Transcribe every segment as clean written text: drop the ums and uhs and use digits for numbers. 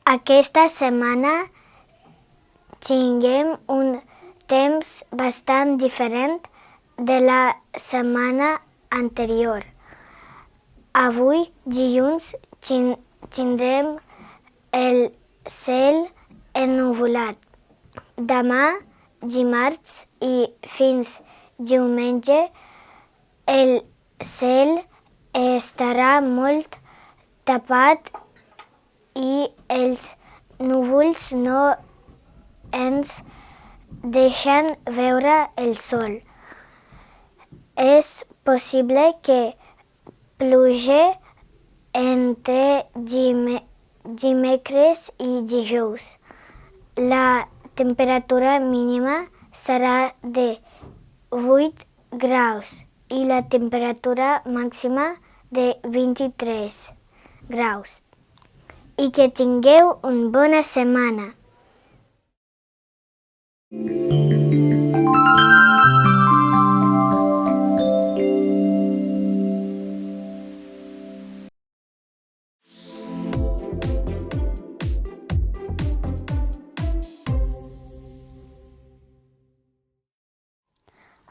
Aquesta setmana tinguem un temps bastant diferent de la setmana anterior. Avui, dilluns, tindrem el cel ennuvolat. Demà, dimarts i fins diumenge, el cel estarà molt tapat i els núvols no ens deixen veure el sol. És possible que plogui entre dimecres i dijous. La temperatura mínima serà de 8 graus i la temperatura màxima de 23 graus. I que tingueu una bona setmana.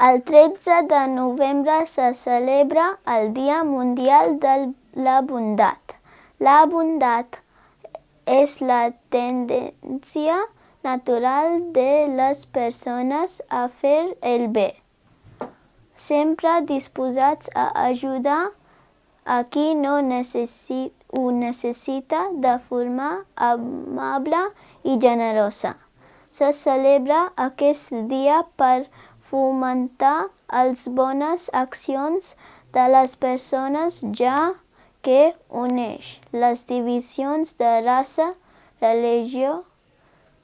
El 13 de novembre se celebra el Dia Mundial de la Bondat. La bondat és la tendència natural de les persones a fer el bé, sempre disposats a ajudar a qui ho necessita de forma amable i generosa. Se celebra aquest dia per fomentar les bones accions de les persones, ja que uneix les divisions de raça, religió,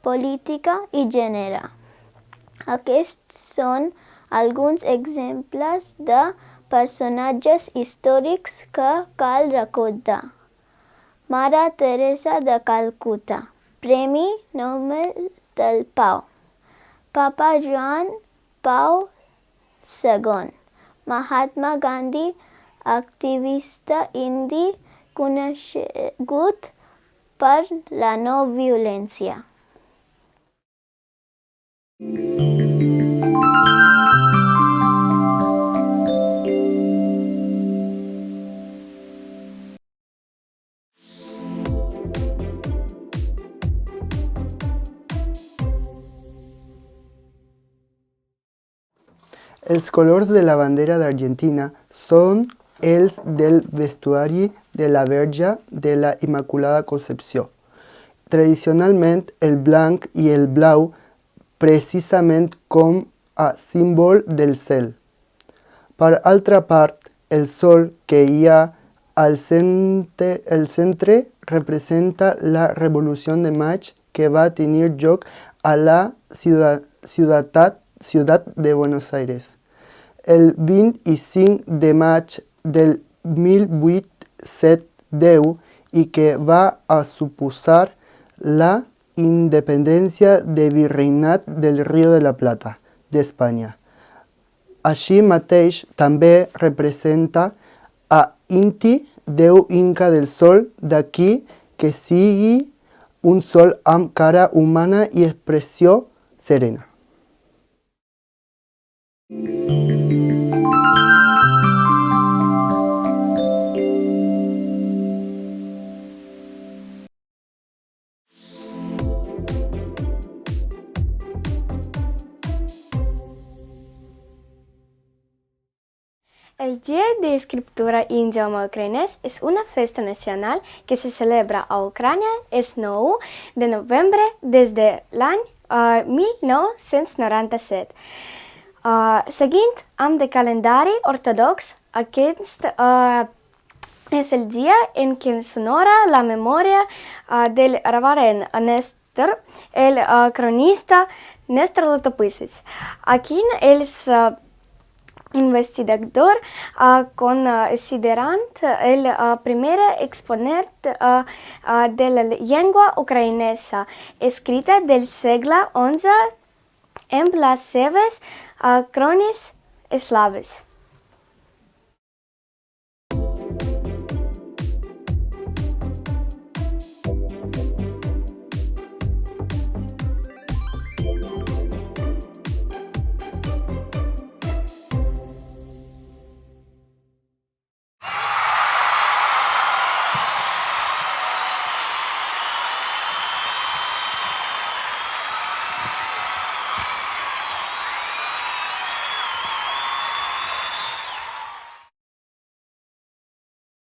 política i gènere. Aquests són alguns exemples de personatges històrics que cal recordar. Mare Teresa de Calcuta, Premi Nobel del Pau. Papa Joan Pau II. Mahatma Gandhi, activista indi conegut per la no violència. Els colors de la bandera d'Argentina són els del vestuari de la Verge de la Immaculada Concepció. Tradicionalment, el blanc i el blau precisament com a símbol del cel. Per altra part, el sol que hi ha al centre representa la Revolució de Maig que va tenir lloc a la ciutat de Buenos Aires el 25 de maig del 1810 i que va a suposar la independència del Virreinat del Río de la Plata d'Espanya. Així mateix també representa a Inti, déu inca del sol, d'aquí que sigui un sol amb cara humana i expressió serena. El Dia de Escriptura en idioma ucraïnès és una festa nacional que se celebra a Ucrània el 9 de novembre des de l'any 1997. Seguint amb el calendari ortodox, aquest és el dia en què s'honora la memòria del reverend Néstor, el cronista Néstor Letopisец, a qui els investigador considerant el primer exponent de la llengua ucraïnesa escrita del segle XI amb les seves cròniques eslaves.